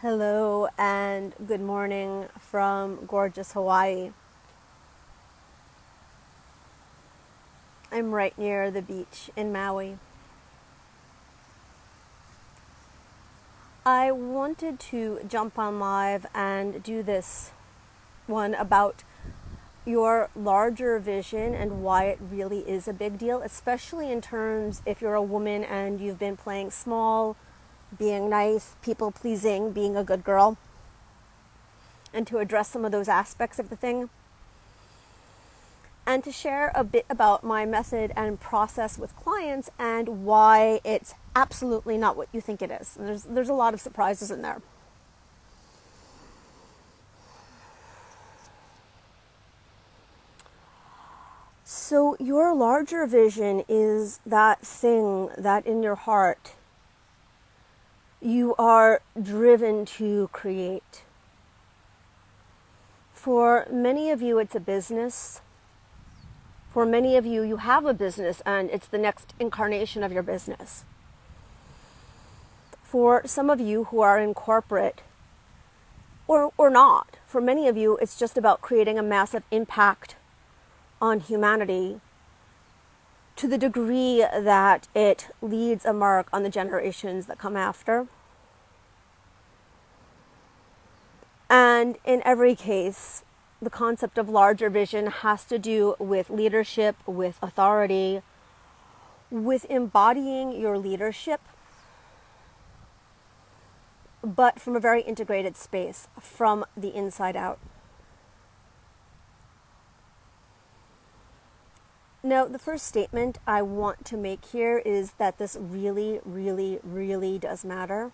Hello and good morning from gorgeous Hawaii. I'm right near the beach in Maui. I wanted to jump on live and do this one about your larger vision and why it really is a big deal, especially in terms if you're a woman and you've been playing small, being nice, people pleasing, being a good girl, and to address some of those aspects of the thing. And to share a bit about my method and process with clients and why it's absolutely not what you think it is. And there's a lot of surprises in there. So your larger vision is that thing that in your heart you are driven to create. For many of you, it's a business. For many of you, you have a business and it's the next incarnation of your business. For some of you who are in corporate, or not, for many of you, it's just about creating a massive impact on humanity to the degree that it leaves a mark on the generations that come after. And in every case, the concept of larger vision has to do with leadership, with authority, with embodying your leadership, but from a very integrated space, from the inside out. Now, the first statement I want to make here is that this really, really, really does matter.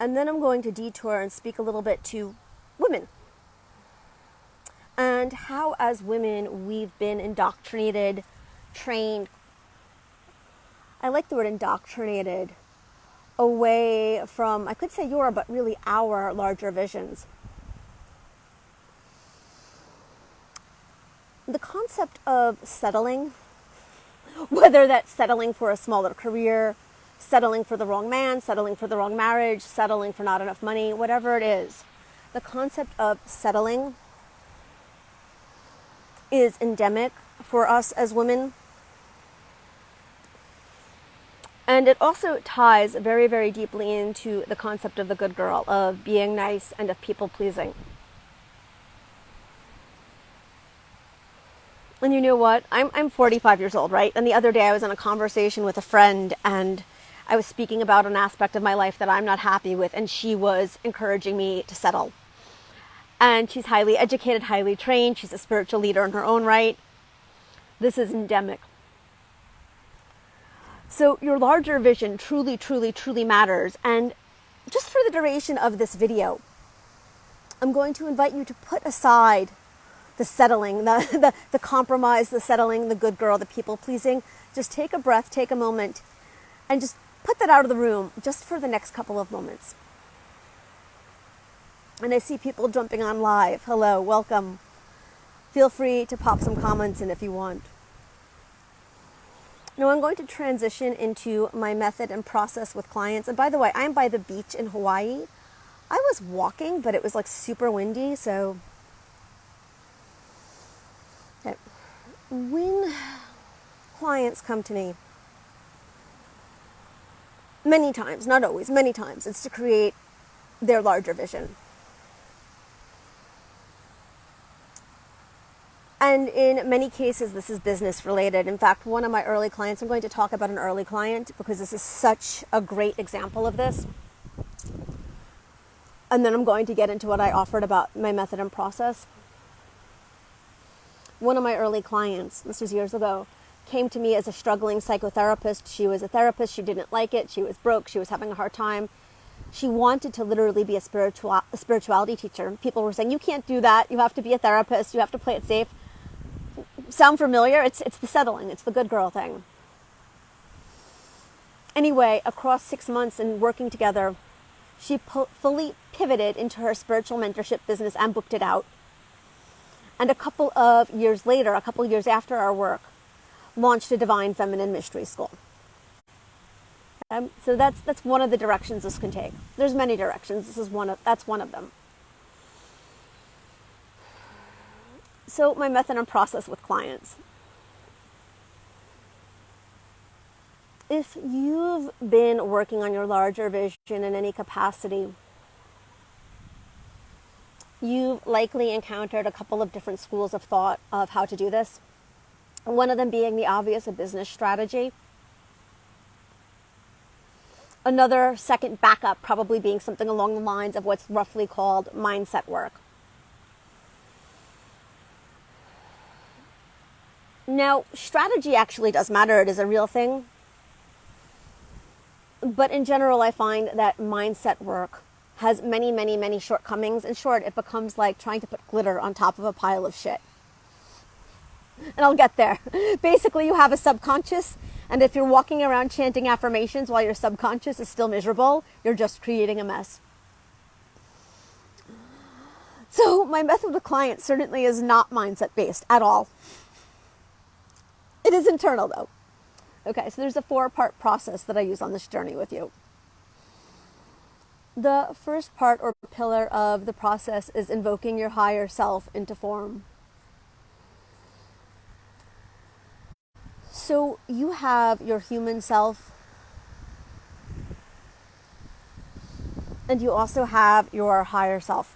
And then I'm going to detour and speak a little bit to women and how, as women, we've been indoctrinated, trained. I like the word indoctrinated away from, I could say your, but really our larger visions. The concept of settling, whether that's settling for a smaller career, settling for the wrong man, settling for the wrong marriage, settling for not enough money, whatever it is. The concept of settling is endemic for us as women. And it also ties very, very deeply into the concept of the good girl, of being nice and of people pleasing. And you know what? I'm 45 years old, right? And the other day I was in a conversation with a friend and I was speaking about an aspect of my life that I'm not happy with, and she was encouraging me to settle. And she's highly educated, highly trained. She's a spiritual leader in her own right. This is endemic. So your larger vision truly, truly, truly matters. And just for the duration of this video, I'm going to invite you to put aside the settling, the compromise, the settling, the good girl, the people pleasing. Just take a breath, take a moment, and just put that out of the room just for the next couple of moments. And I see people jumping on live. Hello, welcome. Feel free to pop some comments in if you want. Now I'm going to transition into my method and process with clients. And by the way, I'm by the beach in Hawaii. I was walking, but it was like super windy, so okay. When clients come to me, many times, not always, many times, it's to create their larger vision. And in many cases, this is business related. In fact, one of my early clients, I'm going to talk about an early client because this is such a great example of this. And then I'm going to get into what I offered about my method and process. One of my early clients, this was years ago, came to me as a struggling psychotherapist. She was a therapist. She didn't like it. She was broke. She was having a hard time. She wanted to literally be a spirituality teacher. People were saying, you can't do that. You have to be a therapist. You have to play it safe. Sound familiar? It's the settling. It's the good girl thing. Anyway, across 6 months and working together, she fully pivoted into her spiritual mentorship business and booked it out. And a couple of years later, a couple of years after our work, launched a Divine Feminine Mystery School. So that's one of the directions this can take. There's many directions. That's one of them. So my method and process with clients. If you've been working on your larger vision in any capacity, you've likely encountered a couple of different schools of thought of how to do this. One of them being the obvious, a business strategy. Another second backup probably being something along the lines of what's roughly called mindset work. Now, strategy actually does matter. It is a real thing. But in general, I find that mindset work has many, many, many shortcomings. In short, it becomes like trying to put glitter on top of a pile of shit. And I'll get there. Basically, you have a subconscious, and if you're walking around chanting affirmations while your subconscious is still miserable, you're just creating a mess. So my method with clients certainly is not mindset-based at all. It is internal, though. Okay, so there's a 4-part process that I use on this journey with you. The first part or pillar of the process is invoking your higher self into form. So you have your human self, and you also have your higher self.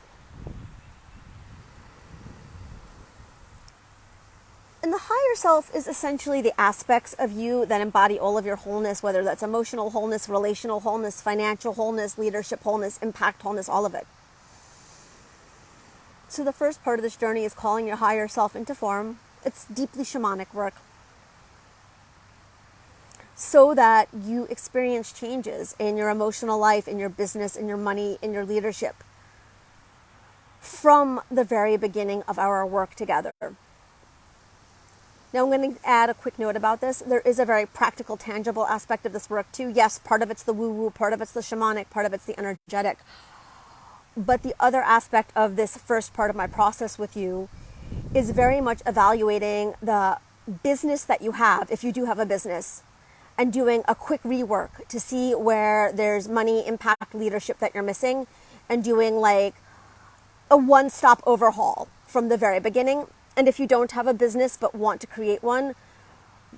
And the higher self is essentially the aspects of you that embody all of your wholeness, whether that's emotional wholeness, relational wholeness, financial wholeness, leadership wholeness, impact wholeness, all of it. So the first part of this journey is calling your higher self into form. It's deeply shamanic work, so that you experience changes in your emotional life, in your business, in your money, in your leadership from the very beginning of our work together. Now I'm going to add a quick note about this. There is a very practical, tangible aspect of this work too. Yes, part of it's the woo-woo, part of it's the shamanic, part of it's the energetic. But the other aspect of this first part of my process with you is very much evaluating the business that you have, if you do have a business, and doing a quick rework to see where there's money, impact, leadership that you're missing, and doing like a one-stop overhaul from the very beginning. And if you don't have a business but want to create one,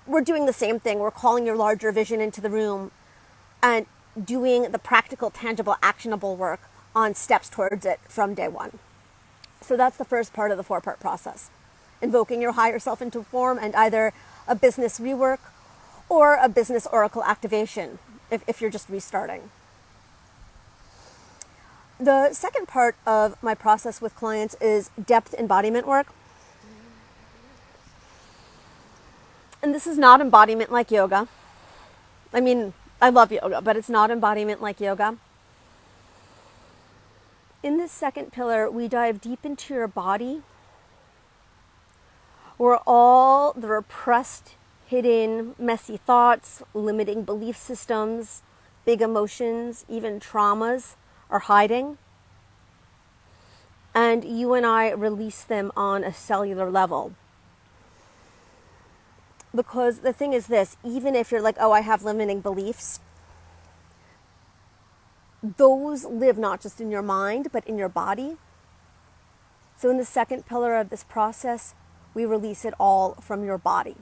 we're doing the same thing. We're calling your larger vision into the room and doing the practical, tangible, actionable work on steps towards it from day one. So that's the first part of the 4-part process. Invoking your higher self into form and either a business rework or a business oracle activation if you're just restarting. The second part of my process with clients is depth embodiment work. And this is not embodiment like yoga. I mean, I love yoga, but it's not embodiment like yoga. In this second pillar, we dive deep into your body, where all the repressed, hidden, messy thoughts, limiting belief systems, big emotions, even traumas are hiding. And you and I release them on a cellular level. Because the thing is this, even if you're like, oh, I have limiting beliefs, those live not just in your mind, but in your body. So in the second pillar of this process, we release it all from your body.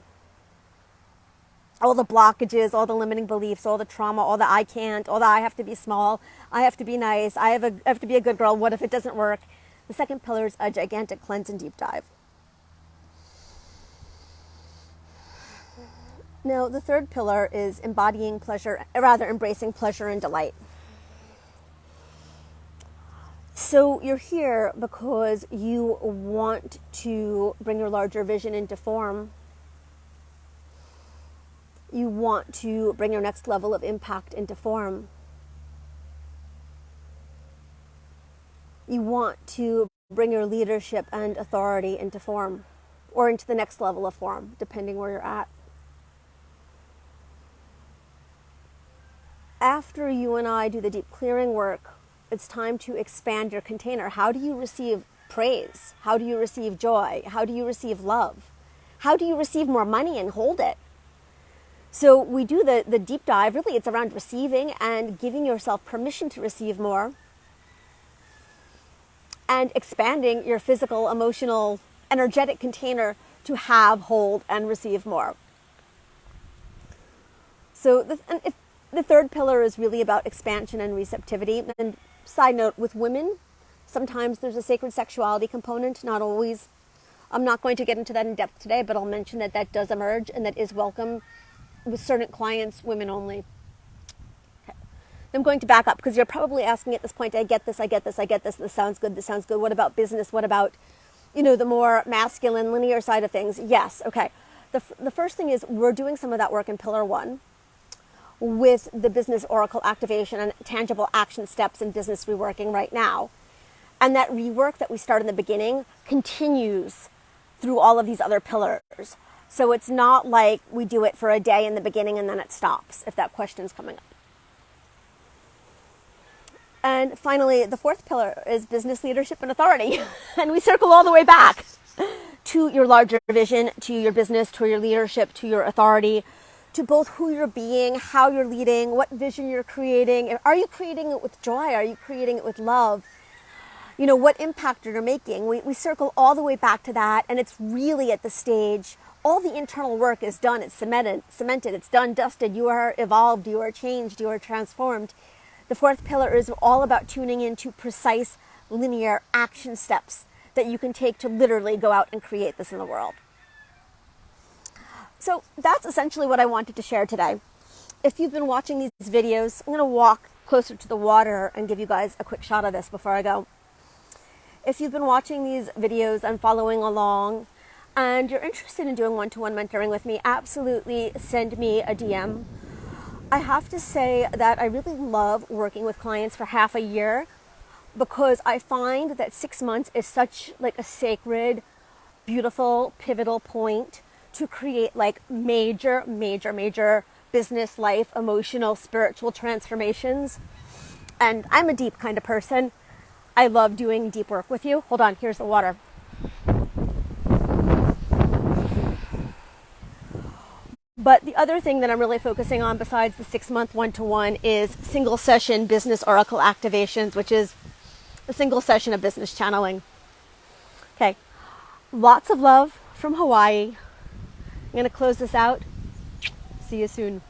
All the blockages, all the limiting beliefs, all the trauma, all the I can't, all the I have to be small, I have to be nice, I have to be a good girl, what if it doesn't work? The second pillar is a gigantic cleanse and deep dive. Now, the third pillar is embracing pleasure and delight. So you're here because you want to bring your larger vision into form. You want to bring your next level of impact into form. You want to bring your leadership and authority into form, or into the next level of form, depending where you're at. After you and I do the deep clearing work, it's time to expand your container. How do you receive praise? How do you receive joy? How do you receive love? How do you receive more money and hold it? So we do the deep dive. Really, it's around receiving and giving yourself permission to receive more and expanding your physical, emotional, energetic container to have, hold, and receive more. So the third pillar is really about expansion and receptivity. And side note, with women, sometimes there's a sacred sexuality component, not always. I'm not going to get into that in depth today, but I'll mention that that does emerge and that is welcome with certain clients, women only. Okay. I'm going to back up because you're probably asking at this point, I get this, this sounds good, What about business? What about, the more masculine, linear side of things? Yes, okay. The first thing is we're doing some of that work in Pillar 1 with the business oracle activation and tangible action steps in business reworking right now. And that rework that we start in the beginning continues through all of these other pillars. So it's not like we do it for a day in the beginning and then it stops, if that question's coming up. And finally, the fourth pillar is business leadership and authority. And we circle all the way back to your larger vision, to your business, to your leadership, to your authority, to both who you're being, how you're leading, what vision you're creating. Are you creating it with joy? Are you creating it with love? What impact you're making. We circle all the way back to that, and it's really at the stage, all the internal work is done, it's cemented, it's done, dusted, you are evolved, you are changed, you are transformed. The fourth pillar is all about tuning into precise, linear action steps that you can take to literally go out and create this in the world. So that's essentially what I wanted to share today. If you've been watching these videos, I'm going to walk closer to the water and give you guys a quick shot of this before I go. If you've been watching these videos and following along and you're interested in doing one-to-one mentoring with me, absolutely send me a DM. I have to say that I really love working with clients for half a year because I find that 6 months is such like a sacred, beautiful, pivotal point to create like major business, life, emotional, spiritual transformations. And I'm a deep kind of person. I love doing deep work with you. Hold on, here's the water. But the other thing that I'm really focusing on besides the 6-month one-to-one is single session business oracle activations, which is a single session of business channeling. Okay, lots of love from Hawaii. I'm going to close this out. See you soon.